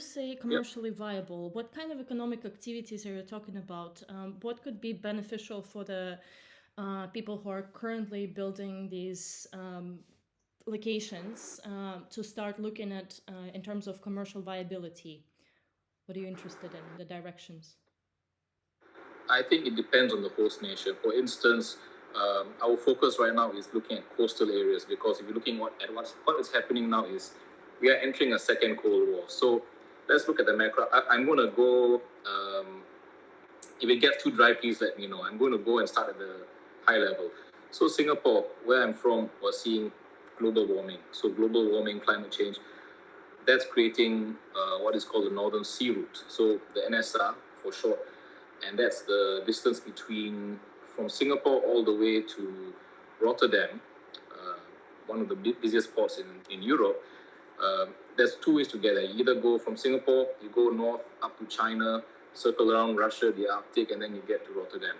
you say Yep. commercially viable, what kind of economic activities are you talking about? What could be beneficial for the people who are currently building these locations to start looking at in terms of commercial viability? What are you interested in, the directions? I think it depends on the host nation. For instance, our focus right now is looking at coastal areas because if you're looking at what is happening now is we are entering a second Cold War. So let's look at the macro. I'm going to go. If it gets too dry, please let me know. I'm going to go and start at the high level. So Singapore, where I'm from, was seeing global warming. So global warming, climate change, that's creating what is called the Northern Sea Route. So the NSR for short, and that's the distance between from Singapore all the way to Rotterdam, uh, one of the busiest ports in Europe. There's two ways to get there. You either go from Singapore, you go north up to China, circle around Russia, the Arctic, and then you get to Rotterdam.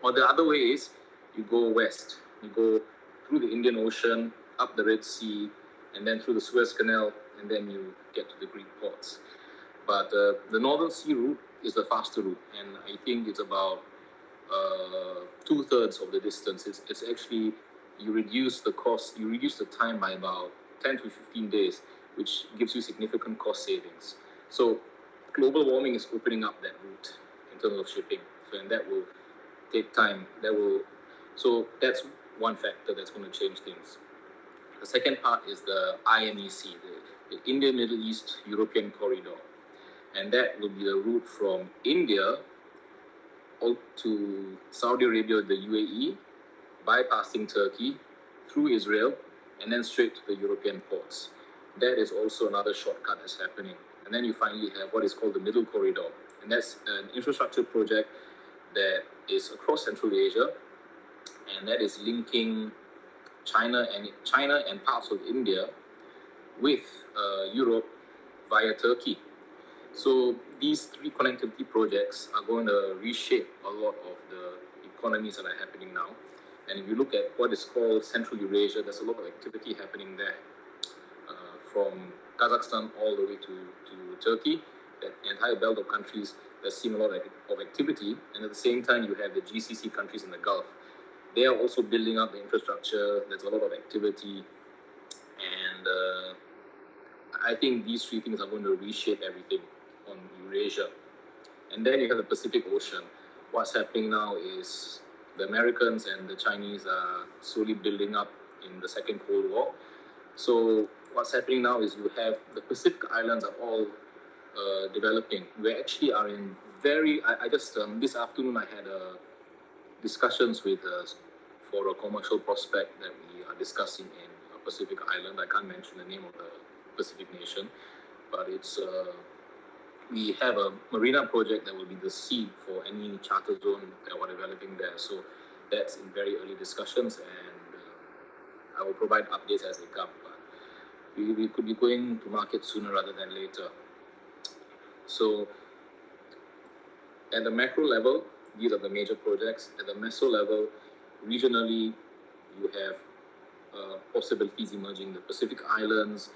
Or the other way is you go west. You go through the Indian Ocean, up the Red Sea, and then through the Suez Canal, and then you get to the Greek ports. But the Northern Sea route is the faster route, and I think it's about 2/3 of the distance. It's actually you reduce the cost, you reduce the time by about 10 to 15 days, which gives you significant cost savings. So global warming is opening up that route in terms of shipping. So and that will take time. So that's one factor that's going to change things. The second part is the IMEC, the Indian Middle East European Corridor, and that will be the route from India to Saudi Arabia, the UAE, bypassing Turkey through Israel, and then straight to the European ports. That is also another shortcut that's happening. And then you finally have what is called the Middle Corridor, and that's an infrastructure project that is across Central Asia, and that is linking China and parts of India with Europe via Turkey. So these three connectivity projects are going to reshape a lot of the economies that are happening now. And if you look at what is called Central Eurasia, there's a lot of activity happening there, from Kazakhstan all the way to Turkey. That entire belt of countries, there's seen a lot of activity. And at the same time, you have the GCC countries in the Gulf. They are also building up the infrastructure. There's a lot of activity. And I think these three things are going to reshape everything on Eurasia. And then you have the Pacific Ocean. What's happening now is the Americans and the Chinese are slowly building up in the Second Cold War. So what's happening now is you have the Pacific Islands are all developing. We actually are in I just this afternoon I had discussions with for a commercial prospect that we are discussing in a Pacific Island. I can't mention the name of the Pacific nation, but it's we have a marina project that will be the seed for any charter zone that we're developing there. So that's in very early discussions, and I will provide updates as they come. But we could be going to market sooner rather than later. So at the macro level, these are the major projects. At the meso level, regionally, you have possibilities emerging in the Pacific Islands,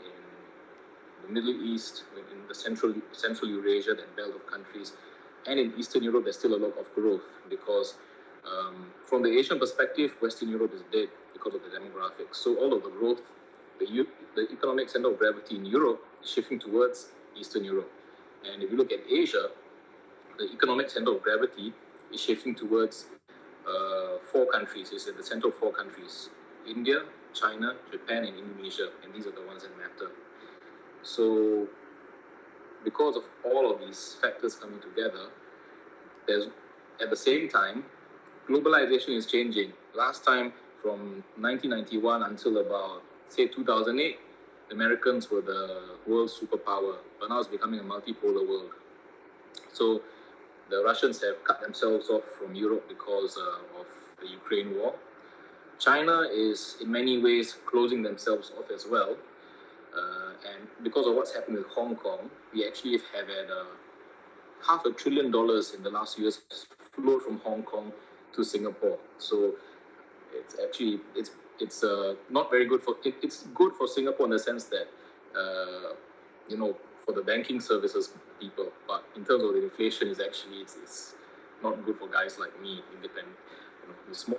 in the Middle East, in the Central Eurasia, that belt of countries, and in Eastern Europe, there's still a lot of growth because from the Asian perspective, Western Europe is dead because of the demographics. So all of the growth, the economic center of gravity in Europe is shifting towards Eastern Europe. And if you look at Asia, the economic center of gravity is shifting towards four countries. It's at the center of four countries: India, China, Japan, and Indonesia. And these are the ones that matter. So because of all of these factors coming together, there's at the same time, globalization is changing. Last time, from 1991 until about, say, 2008, the Americans were the world superpower, but now it's becoming a multipolar world. So the Russians have cut themselves off from Europe because of the Ukraine war. China is in many ways closing themselves off as well. And because of what's happened with Hong Kong, we actually have had $500 billion in the last few years flowed from Hong Kong to Singapore. So it's actually it's not very good for it's good for Singapore in the sense that uh, you know for the banking services people, but in terms of the inflation, it's not good for guys like me, independent,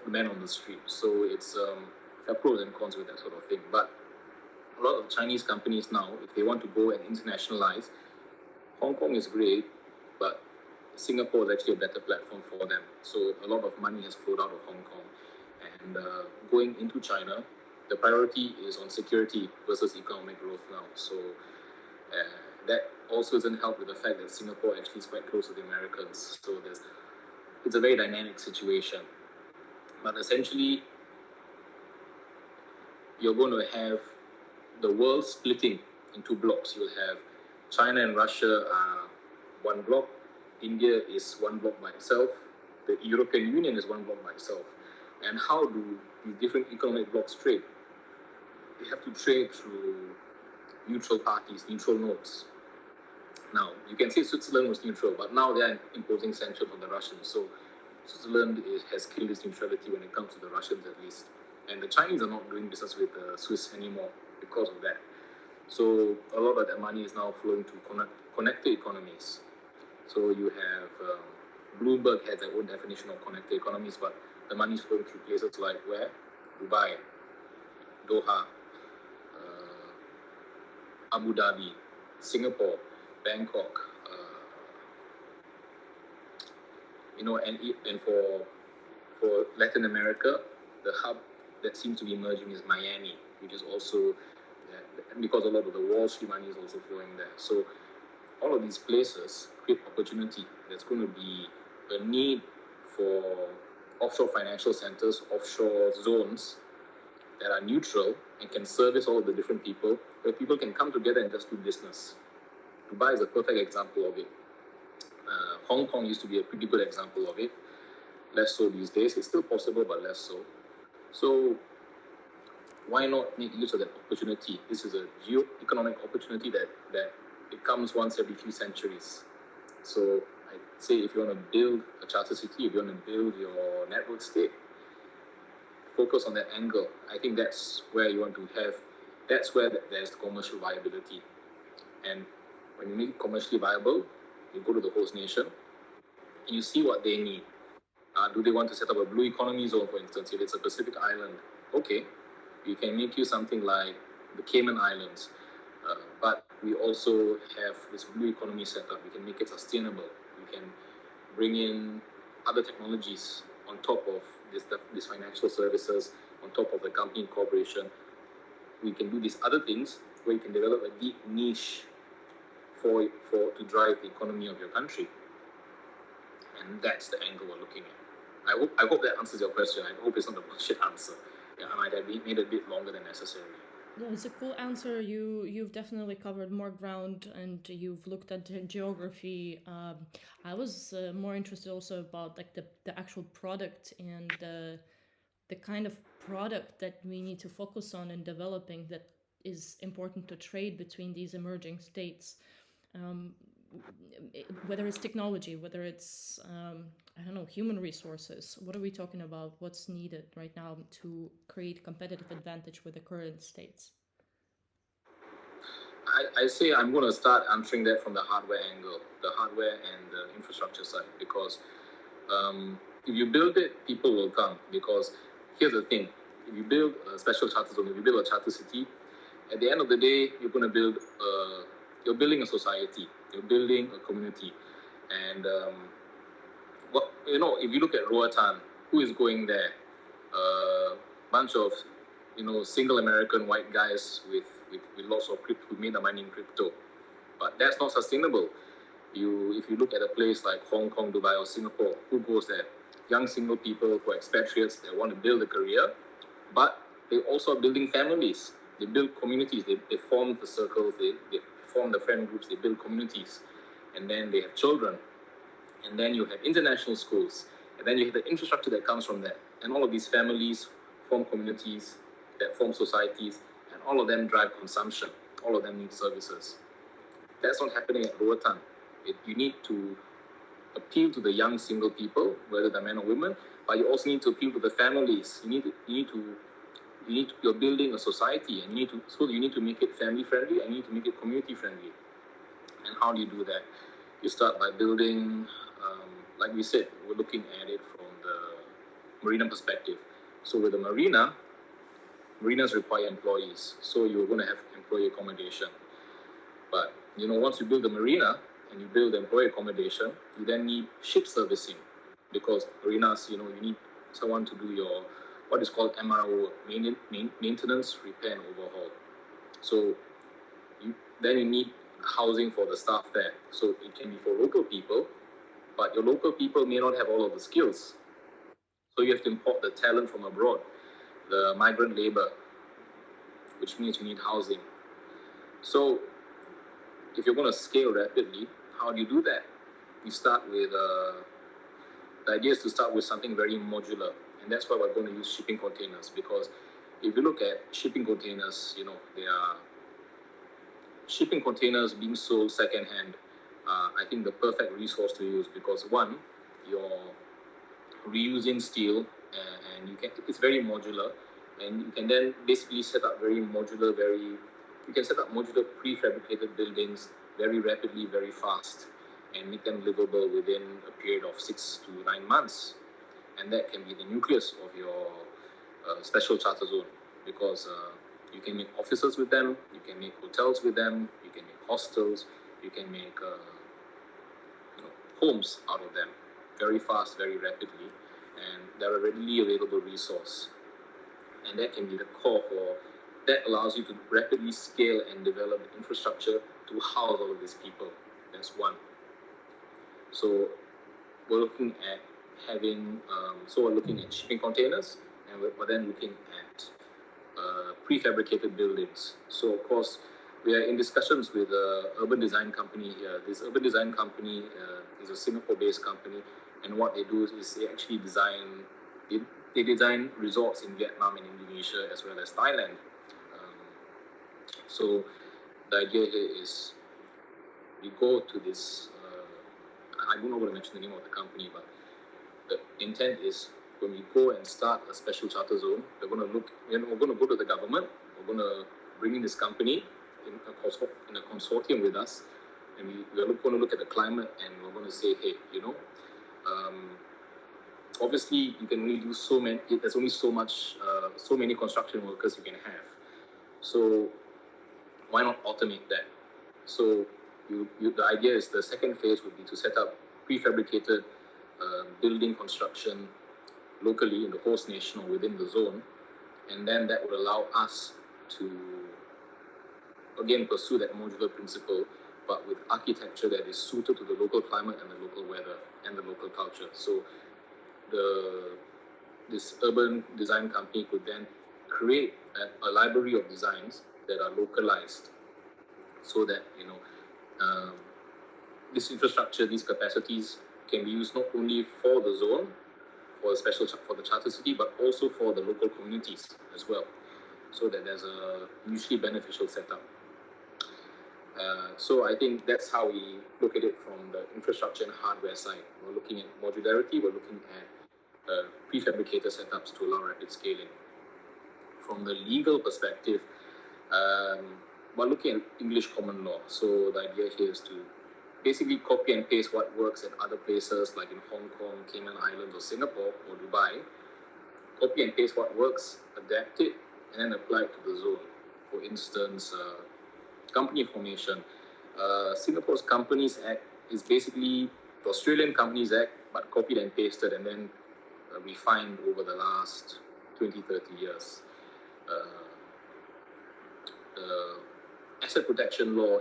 the man on the street. So it's there are pros and cons with that sort of thing. But a lot of Chinese companies now, if they want to go and internationalize, Hong Kong is great, but Singapore is actually a better platform for them. So a lot of money has flowed out of Hong Kong. And going into China, the priority is on security versus economic growth now. So that also doesn't help with the fact that Singapore actually is quite close to the Americans. So it's a very dynamic situation. But essentially, you're going to have the world splitting into blocks. You'll have China and Russia are one block, India is one block by itself, the European Union is one block by itself. And how do these different economic blocks trade? They have to trade through neutral parties, neutral nodes. Now, you can say Switzerland was neutral, but now they are imposing sanctions on the Russians. So Switzerland has killed its neutrality when it comes to the Russians, at least. And the Chinese are not doing business with the Swiss anymore because of that. So a lot of that money is now flowing to connected economies. So you have Bloomberg has their own definition of connected economies, but the money is flowing through places like where? Dubai, Doha, Abu Dhabi, Singapore, Bangkok, and for Latin America, the hub that seems to be emerging is Miami, which is also because a lot of the Wall Street money is also flowing there. So all of these places create opportunity. There's going to be a need for offshore financial centers, offshore zones that are neutral and can service all of the different people, where people can come together and just do business. Dubai is a perfect example of it. Hong Kong used to be a pretty good example of it. Less so these days. It's still possible, but less so. So why not make use of that opportunity? This is a geo-economic opportunity that it comes once every few centuries. So I'd say if you want to build a charter city, if you want to build your network state, focus on that angle. I think that's where you want to have, that's where there's commercial viability. And when you make it commercially viable, you go to the host nation and you see what they need. Do they want to set up a blue economy zone, for instance, if it's a Pacific island? Okay, we can make you something like the Cayman Islands. But we also have this blue economy setup. We can make it sustainable. We can bring in other technologies on top of this financial services, on top of the company incorporation. We can do these other things where you can develop a deep niche to drive the economy of your country. And that's the angle we're looking at. I hope that answers your question. I hope it's not a bullshit answer. Yeah, I might have made it a bit longer than necessary. Yeah, it's a cool answer. You've definitely covered more ground, and you've looked at the geography. I was more interested also about like the actual product and the kind of product that we need to focus on in developing that is important to trade between these emerging states. Whether it's technology, whether it's I don't know, human resources. What are we talking about? What's needed right now to create competitive advantage with the current states? I say I'm going to start answering that from the hardware angle, the hardware and the infrastructure side, because if you build it, people will come. Because here's the thing: if you build a special charter zone, if you build a charter city, at the end of the day, you're going to build. You're building a society. You're building a community, and if you look at Roatan, who is going there? A bunch of single American white guys with lots of crypto, who made the money in crypto, but that's not sustainable. If you look at a place like Hong Kong, Dubai, or Singapore, who goes there? Young single people who are expatriates, they want to build a career, but they also are building families. They build communities. They form the circles. They form the friend groups. They build communities, and then they have children, and then you have international schools, and then you have the infrastructure that comes from that, and all of these families form communities that form societies, and all of them drive consumption. All of them need services. That's not happening at Roatan. You need to appeal to the young single people, whether they're men or women, but you also need to appeal to the families. You're building a society, and you need to make it family friendly, and you need to make it community friendly. And how do you do that? You start by building, like we said, we're looking at it from the marina perspective. So with the marinas require employees, so you're going to have employee accommodation. But once you build the marina and you build employee accommodation, you then need ship servicing, because marinas, you need someone to do your what is called MRO, maintenance, repair, and overhaul. So then you need housing for the staff there. So it can be for local people, but your local people may not have all of the skills. So you have to import the talent from abroad, the migrant labor, which means you need housing. So if you're going to scale rapidly, how do you do that? You start with the idea is to start with something very modular, and that's why we're going to use shipping containers. Because if you look at shipping containers, they are shipping containers being sold secondhand. I think the perfect resource to use, because one, you're reusing steel, and it's very modular, and you can then basically set up you can set up modular prefabricated buildings very rapidly, very fast, and make them livable within a period of 6 to 9 months. And that can be the nucleus of your special charter zone, because you can make offices with them, you can make hotels with them, you can make hostels, you can make homes out of them very fast, very rapidly, and they're a readily available resource. And that can be the core for that allows you to rapidly scale and develop infrastructure to house all of these people. That's one. So we're looking at we're looking at shipping containers, and we're then looking at prefabricated buildings. So of course, we are in discussions with an urban design company here. This urban design company is a Singapore-based company, and what they do is they actually they design resorts in Vietnam and Indonesia as well as Thailand. So the idea here is we go to this. I don't know what to mention the name of the company, but the intent is when we go and start a special charter zone, we're going to go to the government. We're going to bring in this company in a consortium with us, and we're going to look at the climate, and we're going to say, hey, obviously you can only do so many. There's only so many construction workers you can have. So why not automate that? So the idea is the second phase would be to set up prefabricated building construction locally in the host nation or within the zone, and then that would allow us to again pursue that modular principle, but with architecture that is suited to the local climate and the local weather and the local culture. So this urban design company could then create a library of designs that are localized, so that this infrastructure, these capacities can be used not only for the zone, for the charter city, but also for the local communities as well, so that there's a mutually beneficial setup. So I think that's how we look at it from the infrastructure and hardware side. We're looking at modularity, we're looking at prefabricated setups to allow rapid scaling. From the legal perspective, we're looking at English common law. So the idea here is to basically copy and paste what works in other places, like in Hong Kong, Cayman Islands, or Singapore, or Dubai. Copy and paste what works, adapt it, and then apply it to the zone. For instance, company formation. Singapore's Companies Act is basically the Australian Companies Act, but copied and pasted and then refined over the last 20, 30 years. The asset protection law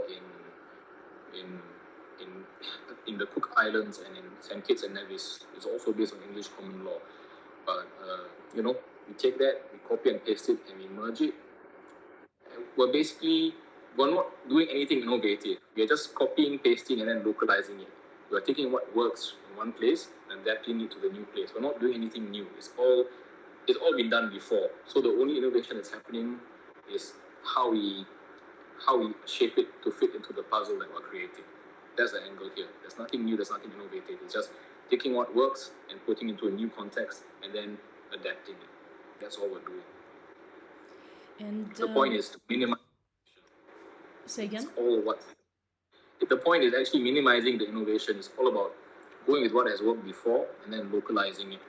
in the Cook Islands and in Saint Kitts and Nevis is also based on English common law. But we take that, we copy and paste it, and we merge it. We're not doing anything innovative. We're just copying, pasting, and then localizing it. We're taking what works in one place and adapting it to the new place. We're not doing anything new. It's all been done before. So the only innovation that's happening is how we shape it to fit into the puzzle that we're creating. That's the angle here. There's nothing new, there's nothing innovative. It's just taking what works and putting into a new context and then adapting it. That's all we're doing. And the point is to minimize. Say again? It's all what the point is actually minimizing the innovation. It's all about going with what has worked before and then localizing it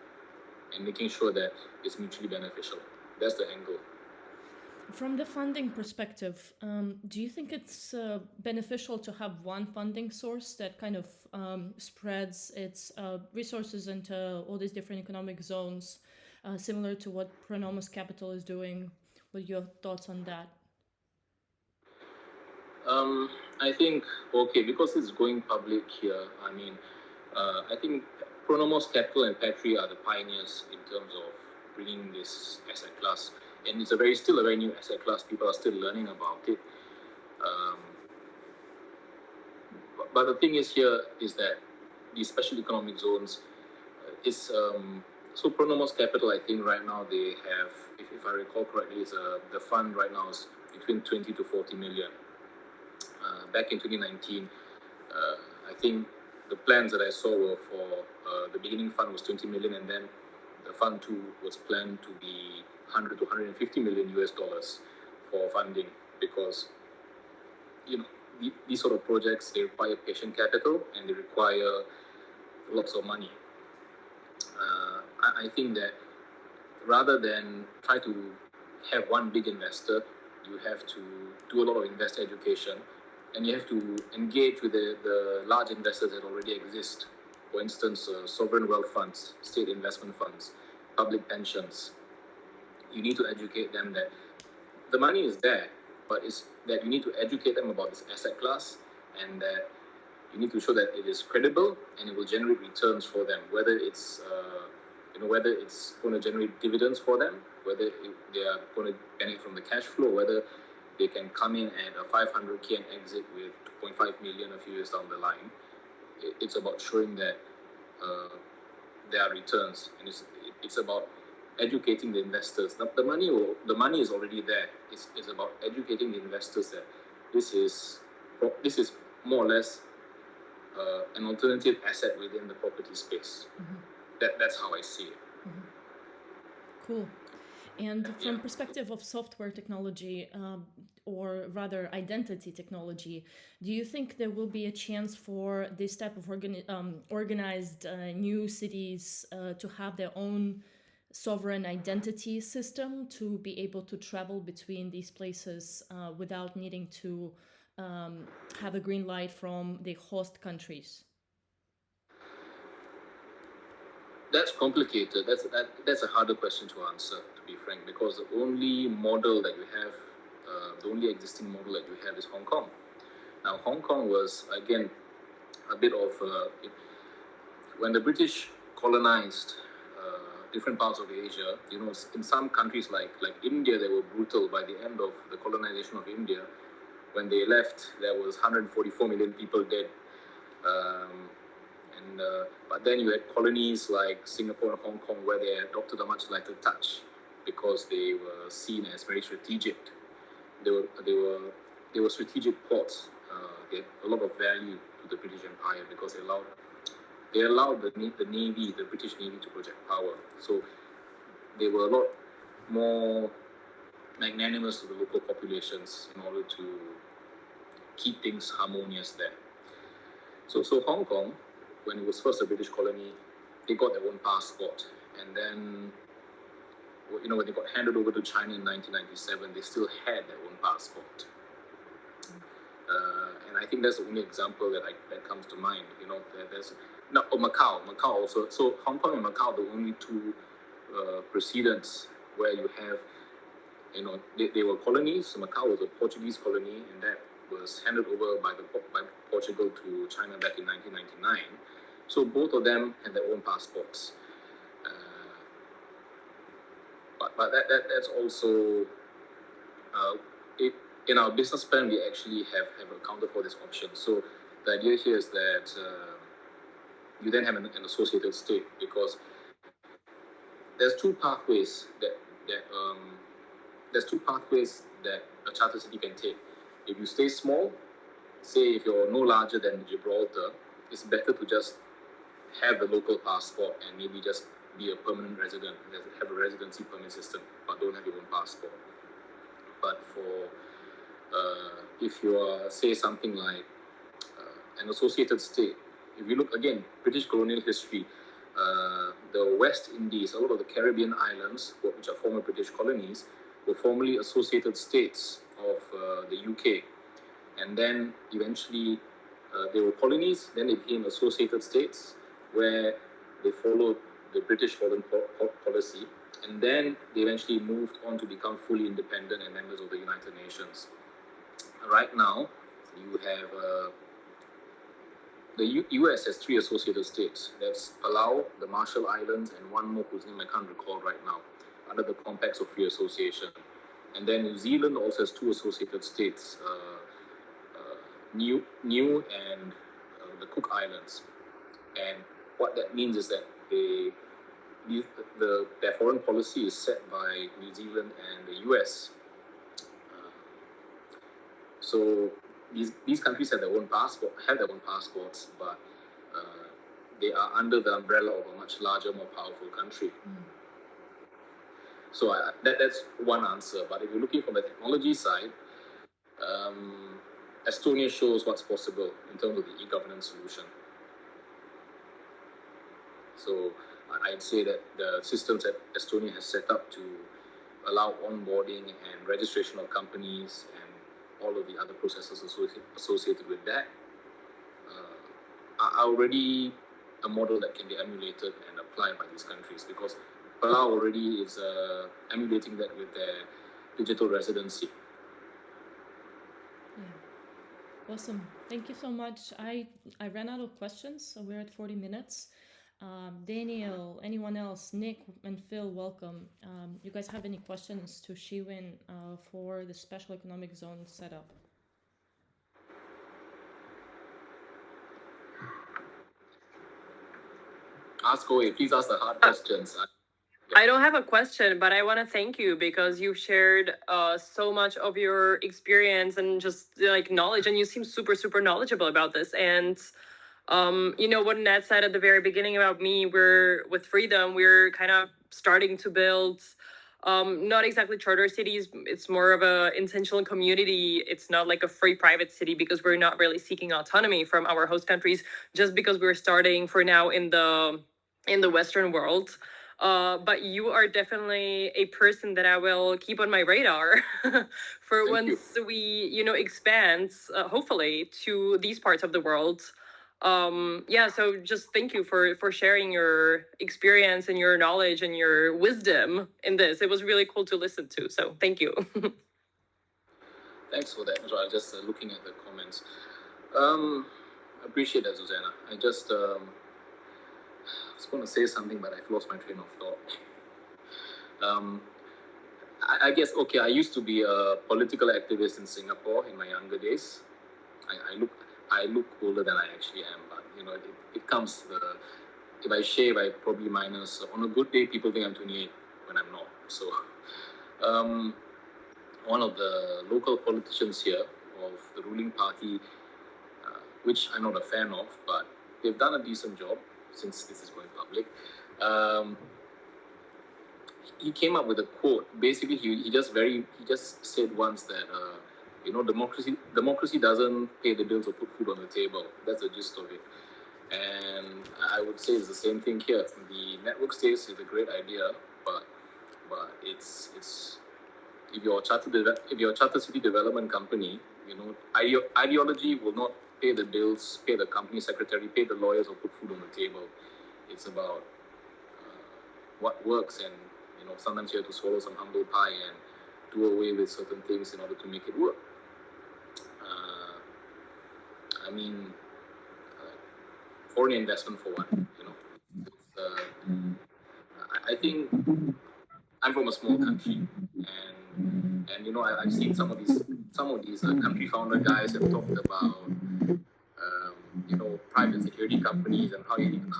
and making sure that it's mutually beneficial. That's the angle. From the funding perspective, do you think it's beneficial to have one funding source that kind of spreads its resources into all these different economic zones, similar to what Pronomos Capital is doing? What are your thoughts on that? I think, okay, because it's going public here, I mean, I think Pronomos Capital and Petri are the pioneers in terms of bringing this asset class. And it's still a very new asset class. People are still learning about it. Um, but the thing is here is that these special economic zones is so Pronomos Capital. I think right now they have, if I recall correctly, is the fund right now is between 20 to 40 million. Back in 2019, I think the plans that I saw were for the beginning fund was 20 million, and then the fund two was planned to be 100 to 150 million US dollars for funding, because these sort of projects, they require patient capital and they require lots of money. I think that rather than try to have one big investor, you have to do a lot of investor education, and you have to engage with the large investors that already exist. For instance, sovereign wealth funds, state investment funds, public pensions. You need to educate them that the money is there, but it's that you need to educate them about this asset class, and that you need to show that it is credible and it will generate returns for them, whether it's whether it's going to generate dividends for them, whether they are going to benefit from the cash flow, whether they can come in at a 500K and exit with 2.5 million a few years down the line. It's about showing that there are returns, and it's about educating the investors. The money is already there. It's about educating the investors that this is more or less an alternative asset within the property space. That's how I see it. Cool. And from perspective of software technology, or rather identity technology, do you think there will be a chance for this type of organized new cities to have their own sovereign identity system, to be able to travel between these places without needing to have a green light from the host countries? That's complicated. That's a harder question to answer, to be frank, because the only model that you have, the only existing model that you have is Hong Kong. Now, Hong Kong was, again, a bit of when the British colonized different parts of Asia. In some countries like India, they were brutal. By the end of the colonization of India, when they left, there was 144 million people dead. But then you had colonies like Singapore and Hong Kong, where they adopted a much lighter touch because they were seen as very strategic. They were strategic ports. They had a lot of value to the British Empire because they allowed the Navy, the British Navy, to project power. So they were a lot more magnanimous to the local populations in order to keep things harmonious there. So Hong Kong, when it was first a British colony, they got their own passport. And then, when they got handed over to China in 1997, they still had their own passport. And I think that's the only example that comes to mind. There's Macau also. So Hong Kong and Macau are the only two precedents where you have, they were colonies. Macau was a Portuguese colony, and that was handed over by Portugal to China back in 1999. So both of them had their own passports. But that's also in our business plan, we actually have accounted for this option. So the idea here is that you then have an associated state, because there's two pathways that a charter city can take. If you stay small, say if you're no larger than Gibraltar, it's better to just have the local passport and maybe just be a permanent resident, have a residency permit system, but don't have your own passport. But for if you are, say, something like an associated state. If you look again, British colonial history, the West Indies, a lot of the Caribbean islands, which are former British colonies, were formerly associated states of the UK. And then eventually they were colonies, then they became associated states where they followed the British foreign policy, and then they eventually moved on to become fully independent and members of the United Nations. Right now, you have the US has 3 associated states. That's Palau, the Marshall Islands, and one more whose name I can't recall right now, under the Compacts of Free Association. And then New Zealand also has 2 associated states, New and the Cook Islands. And what that means is that their foreign policy is set by New Zealand and the US. So these countries have their own passports, but they are under the umbrella of a much larger, more powerful country. So that's one answer. But if you're looking from the technology side, Estonia shows what's possible in terms of the e-governance solution. So I'd say that the systems that Estonia has set up to allow onboarding and registration of companies and all of the other processes associated with that are already a model that can be emulated and applied by these countries, because Palau already is emulating that with their digital residency. Yeah. Awesome. Thank you so much. I ran out of questions, so we're at 40 minutes. Daniel, anyone else? Nick and Phil, welcome. You guys have any questions to Shiwin for the special economic zone setup? Ask away. Please ask the hard questions. I don't have a question, but I want to thank you because you've shared so much of your experience and just like knowledge, and you seem super, super knowledgeable about this. And what Ned said at the very beginning about me, we're with Freedom, we're kind of starting to build not exactly charter cities. It's more of a intentional community. It's not like a free private city, because we're not really seeking autonomy from our host countries, just because we're starting for now in the Western world. But you are definitely a person that I will keep on my radar for Thank once you. we, expand, hopefully, to these parts of the world. So just thank you for sharing your experience and your knowledge and your wisdom in this. It was really cool to listen to. So thank you. Thanks for that. So I'm just looking at the comments. I appreciate that, Susanna. I just was going to say something, but I've lost my train of thought. I guess, okay, I used to be a political activist in Singapore in my younger days. I look older than I actually am, but it comes. If I shave, I probably minus. On a good day, people think I'm 28 when I'm not. So, one of the local politicians here of the ruling party, which I'm not a fan of, but they've done a decent job since this is going public. He came up with a quote. Basically, he just said once that democracy doesn't pay the bills or put food on the table. That's the gist of it. And I would say it's the same thing here. The network states is a great idea, but it's if you're a charter city development company, ideology will not pay the bills, pay the company secretary, pay the lawyers, or put food on the table. It's about what works, and sometimes you have to swallow some humble pie and do away with certain things in order to make it work. Foreign investment for one. I think I'm from a small country, and I've seen some of these country founder guys have talked about private security companies and how you need to hire